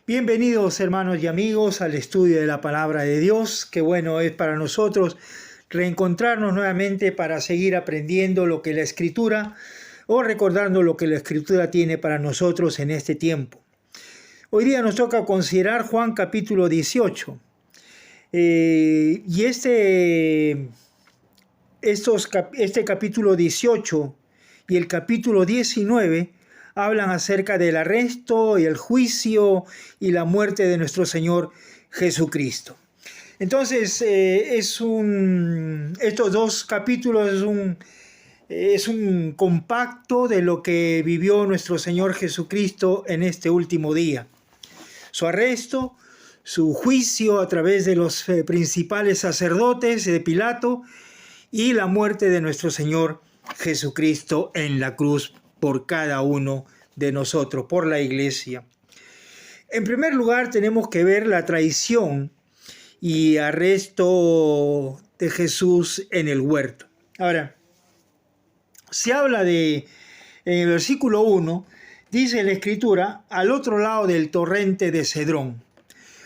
Bienvenidos hermanos y amigos al estudio de la palabra de Dios. Qué bueno es para nosotros reencontrarnos nuevamente para seguir aprendiendo lo que la Escritura o recordando lo que la Escritura tiene para nosotros en este tiempo. Hoy día nos toca considerar Juan capítulo 18. Este capítulo 18 y el capítulo 19 hablan acerca del arresto y el juicio y la muerte de nuestro Señor Jesucristo. Entonces, estos dos capítulos es un compacto de lo que vivió nuestro Señor Jesucristo en este último día. Su arresto, su juicio a través de los principales sacerdotes de Pilato y la muerte de nuestro Señor Jesucristo en la cruz por cada uno de nosotros, por la iglesia. En primer lugar, tenemos que ver la traición y arresto de Jesús en el huerto. Ahora, se habla en el versículo 1, dice la Escritura, al otro lado del torrente de Cedrón.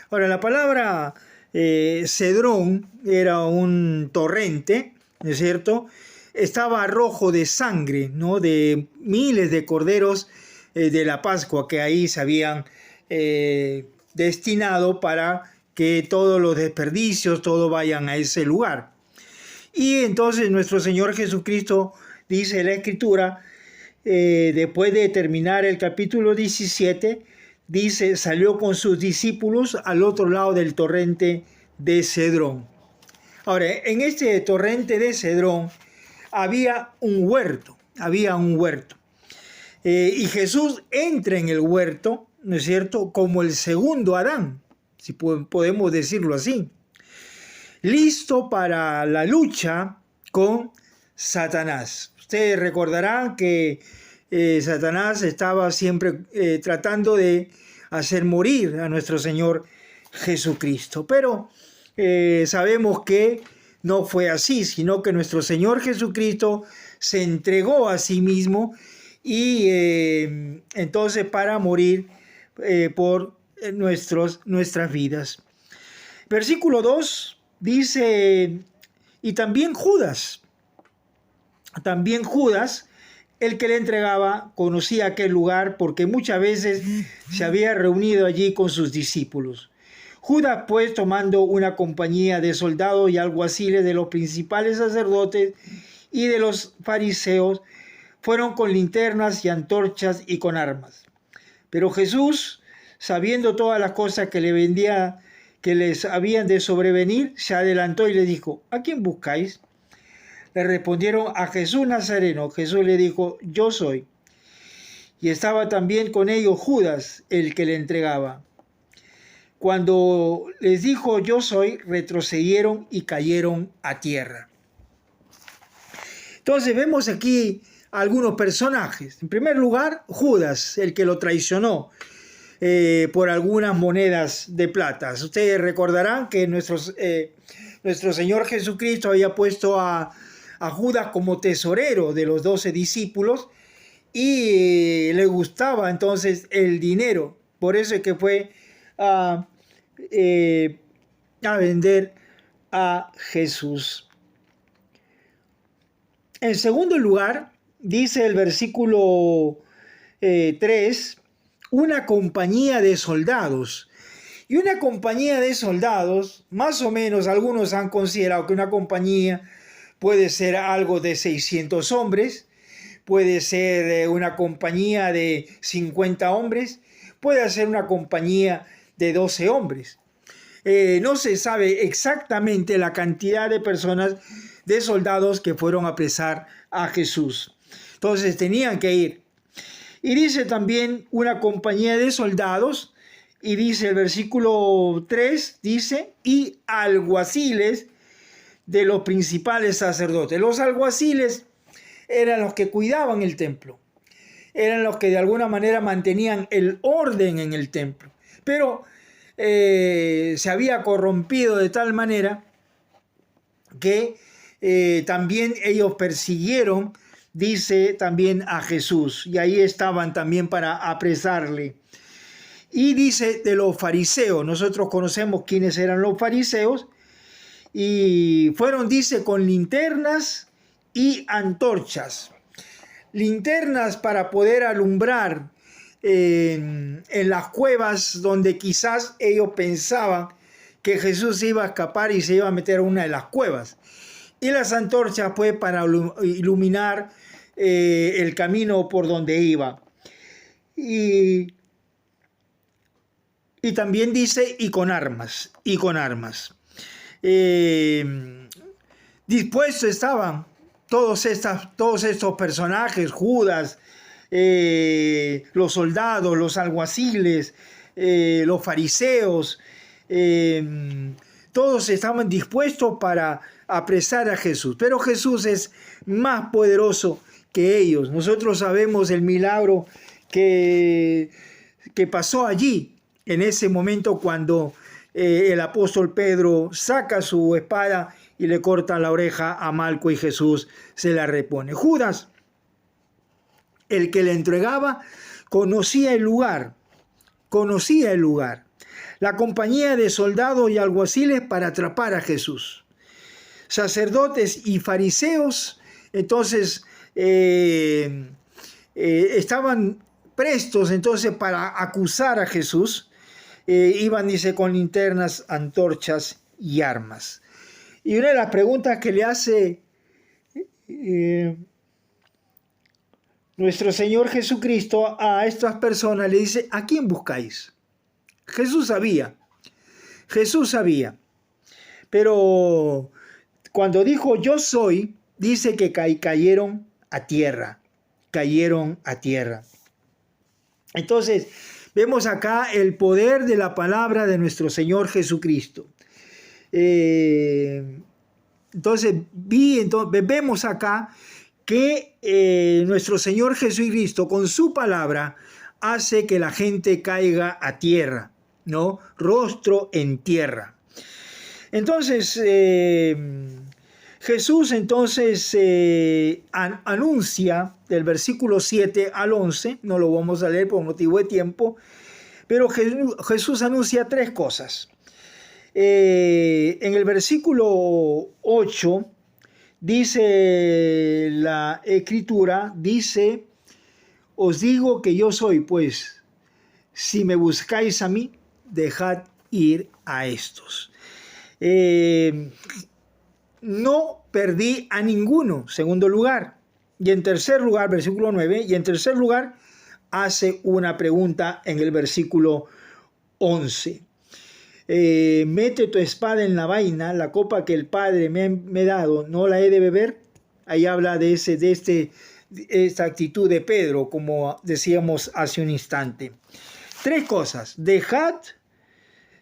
Ahora, la palabra Cedrón era un torrente, ¿no es cierto?, estaba rojo de sangre, ¿no?, de miles de corderos de la Pascua que ahí se habían destinado para que todos los desperdicios, todo vayan a ese lugar. Y entonces nuestro Señor Jesucristo, dice la Escritura, después de terminar el capítulo 17, dice, salió con sus discípulos al otro lado del torrente de Cedrón. Ahora, en este torrente de Cedrón había un huerto. Y Jesús entra en el huerto, ¿no es cierto?, como el segundo Adán, si podemos decirlo así, listo para la lucha con Satanás. Ustedes recordarán que Satanás estaba siempre tratando de hacer morir a nuestro Señor Jesucristo, pero sabemos que no fue así, sino que nuestro Señor Jesucristo se entregó a sí mismo y entonces para morir por nuestras vidas. Versículo 2 dice, y también Judas, el que le entregaba, conocía aquel lugar porque muchas veces se había reunido allí con sus discípulos. Judas, pues, tomando una compañía de soldados y alguaciles de los principales sacerdotes y de los fariseos, fueron con linternas y antorchas y con armas. Pero Jesús, sabiendo todas las cosas que les habían de sobrevenir, se adelantó y les dijo, ¿a quién buscáis? Le respondieron, a Jesús Nazareno. Jesús le dijo, yo soy. Y estaba también con ellos Judas, el que le entregaba. Cuando les dijo yo soy, retrocedieron y cayeron a tierra. Entonces vemos aquí algunos personajes. En primer lugar, Judas, el que lo traicionó por algunas monedas de plata. Ustedes recordarán que nuestro Señor Jesucristo había puesto a Judas como tesorero de los 12 discípulos y le gustaba entonces el dinero. Por eso es que fue a vender a Jesús. En segundo lugar, dice el versículo 3, una compañía de soldados. Y una compañía de soldados, más o menos, algunos han considerado que una compañía puede ser algo de 600 hombres, puede ser una compañía de 50 hombres, puede ser una compañía de 12 hombres. No se sabe exactamente la cantidad de personas, de soldados que fueron a apresar a Jesús. Entonces tenían que ir. Y dice también una compañía de soldados, y dice el versículo 3, dice, y alguaciles de los principales sacerdotes. Los alguaciles eran los que cuidaban el templo, eran los que de alguna manera mantenían el orden en el templo, pero se había corrompido de tal manera que también ellos persiguieron, dice también a Jesús, y ahí estaban también para apresarle. Y dice de los fariseos, nosotros conocemos quiénes eran los fariseos, y fueron, dice, con linternas y antorchas. Linternas para poder alumbrar en las cuevas donde quizás ellos pensaban que Jesús iba a escapar y se iba a meter a una de las cuevas. Y las antorchas pues para iluminar el camino por donde iba. Y también dice, y con armas. Dispuestos estaban todos estos personajes, Judas, los soldados, los alguaciles, los fariseos, todos estaban dispuestos para apresar a Jesús. Pero Jesús es más poderoso que ellos. Nosotros sabemos el milagro que pasó allí, en ese momento cuando el apóstol Pedro saca su espada y le corta la oreja a Malco y Jesús se la repone. Judas, el que le entregaba, conocía el lugar. La compañía de soldados y alguaciles para atrapar a Jesús. Sacerdotes y fariseos, entonces, estaban prestos entonces para acusar a Jesús. Iban, dice, con linternas, antorchas y armas. Y una de las preguntas que le hace nuestro Señor Jesucristo a estas personas, le dice, ¿a quién buscáis? Jesús sabía, pero cuando dijo yo soy, dice que cayeron a tierra. Entonces, vemos acá el poder de la palabra de nuestro Señor Jesucristo. Entonces, vemos acá que nuestro Señor Jesucristo con su palabra hace que la gente caiga a tierra, ¿no? Rostro en tierra. Entonces, Jesús entonces anuncia del versículo 7 al 11, no lo vamos a leer por motivo de tiempo, pero Jesús anuncia tres cosas. En el versículo 8 dice la Escritura, dice, os digo que yo soy, pues, si me buscáis a mí, dejad ir a estos. No perdí a ninguno, segundo lugar. Y en tercer lugar, versículo 9, y en tercer lugar hace una pregunta en el versículo 11. Mete tu espada en la vaina, la copa que el Padre me ha dado, ¿no la he de beber? Ahí habla de esta actitud de Pedro, como decíamos hace un instante. Tres cosas. Dejad.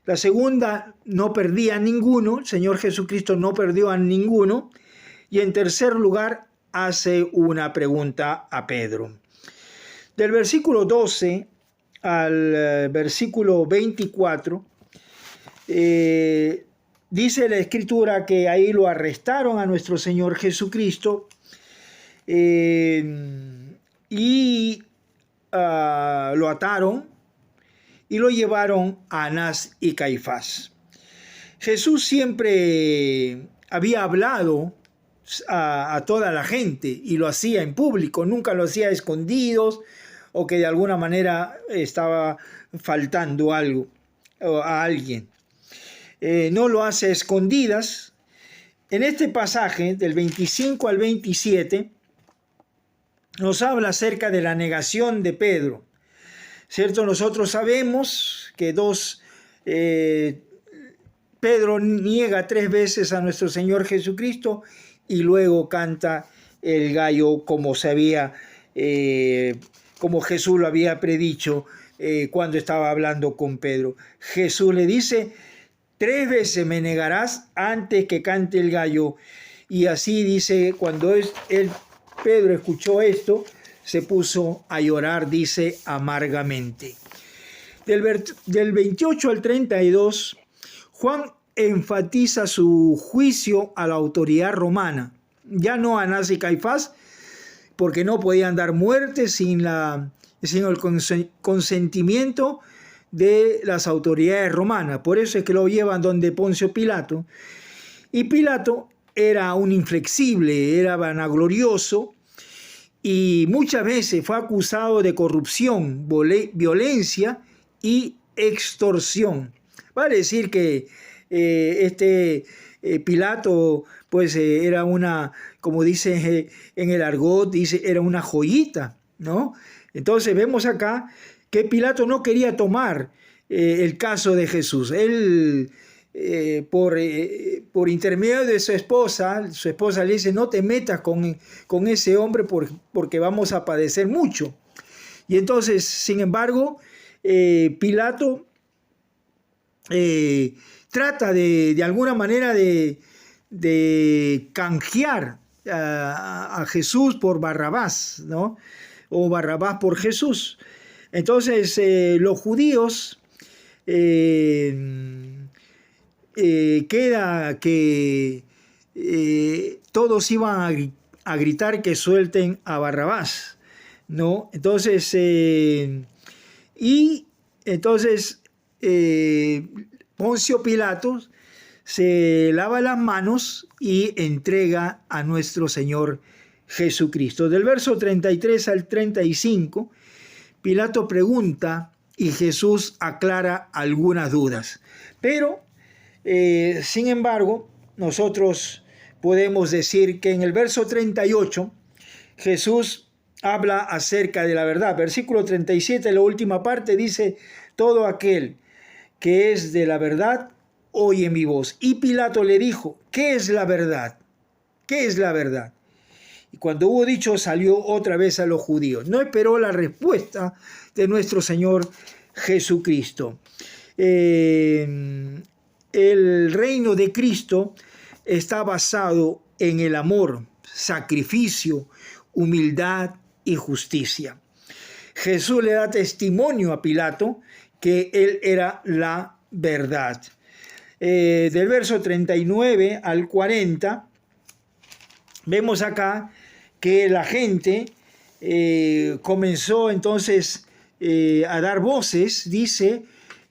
La segunda, no perdí a ninguno. El Señor Jesucristo no perdió a ninguno. Y en tercer lugar, hace una pregunta a Pedro. Del versículo 12 al versículo 24, dice la Escritura que ahí lo arrestaron a nuestro Señor Jesucristo y lo ataron y lo llevaron a Anás y Caifás. Jesús siempre había hablado a toda la gente y lo hacía en público, nunca lo hacía a escondidos o que de alguna manera estaba faltando algo a alguien. No lo hace a escondidas. En este pasaje del 25 al 27 nos habla acerca de la negación de Pedro. ¿Cierto? Nosotros sabemos que Pedro niega 3 veces a nuestro Señor Jesucristo y luego canta el gallo como Jesús lo había predicho cuando estaba hablando con Pedro. Jesús le dice, 3 veces me negarás antes que cante el gallo. Y así dice, cuando Pedro escuchó esto, se puso a llorar, dice, amargamente. Del 28 al 32, Juan enfatiza su juicio a la autoridad romana. Ya no a Anás y Caifás, porque no podían dar muerte sin el consentimiento de las autoridades romanas. Por eso es que lo llevan donde Poncio Pilato. Y Pilato era un inflexible, era vanaglorioso y muchas veces fue acusado de corrupción, violencia y extorsión. Vale decir que Pilato pues era una, como dice en el argot, dice, era una joyita, ¿no? Entonces vemos acá que Pilato no quería tomar el caso de Jesús. Él, por intermedio de su esposa le dice, no te metas con ese hombre porque vamos a padecer mucho. Y entonces, sin embargo, Pilato trata de alguna manera de canjear a Jesús por Barrabás, ¿no? O Barrabás por Jesús. Entonces los judíos queda que todos iban a gritar que suelten a Barrabás, ¿no? Entonces Poncio Pilato se lava las manos y entrega a nuestro Señor Jesucristo. Del verso 33 al 35, Pilato pregunta y Jesús aclara algunas dudas. Pero, sin embargo, nosotros podemos decir que en el verso 38, Jesús habla acerca de la verdad. Versículo 37, la última parte, dice, todo aquel que es de la verdad, oye mi voz. Y Pilato le dijo, ¿qué es la verdad? ¿Qué es la verdad? Y cuando hubo dicho, salió otra vez a los judíos. No esperó la respuesta de nuestro Señor Jesucristo. El reino de Cristo está basado en el amor, sacrificio, humildad y justicia. Jesús le da testimonio a Pilato que él era la verdad. Del verso 39 al 40, vemos acá que la gente comenzó entonces a dar voces, dice,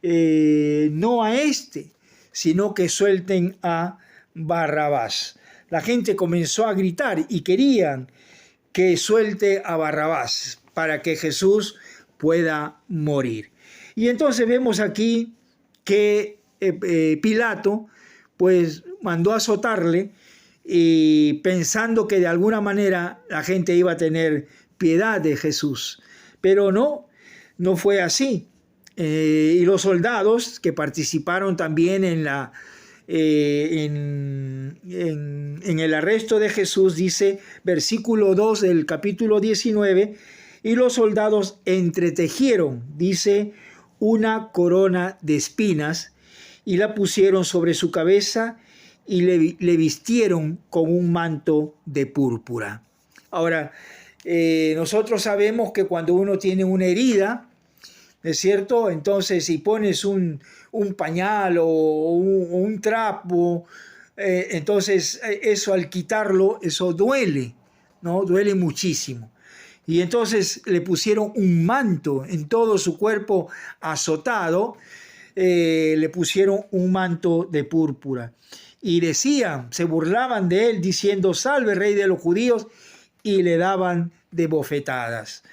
no a este, sino que suelten a Barrabás. La gente comenzó a gritar y querían que suelte a Barrabás para que Jesús pueda morir. Y entonces vemos aquí que Pilato pues mandó a azotarle y pensando que de alguna manera la gente iba a tener piedad de Jesús. Pero no fue así. Y los soldados que participaron también en el arresto de Jesús, dice versículo 2 del capítulo 19, y los soldados entretejieron, dice, una corona de espinas y la pusieron sobre su cabeza y le vistieron con un manto de púrpura. Ahora, nosotros sabemos que cuando uno tiene una herida, ¿es cierto? Entonces, si pones un pañal o un trapo, entonces eso al quitarlo, eso duele, ¿no? Duele muchísimo. Y entonces le pusieron un manto en todo su cuerpo azotado, le pusieron un manto de púrpura. Y decían, se burlaban de él diciendo, salve rey de los judíos, y le daban de bofetadas,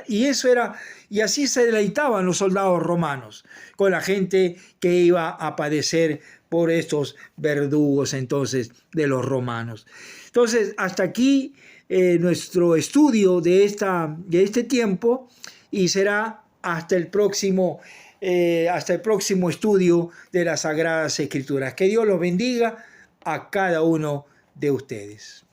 Y eso era, y así se deleitaban los soldados romanos con la gente que iba a padecer por estos verdugos entonces de los romanos. Entonces, hasta aquí nuestro estudio de este tiempo, y será hasta el próximo estudio de las Sagradas Escrituras. Que Dios los bendiga a cada uno de ustedes.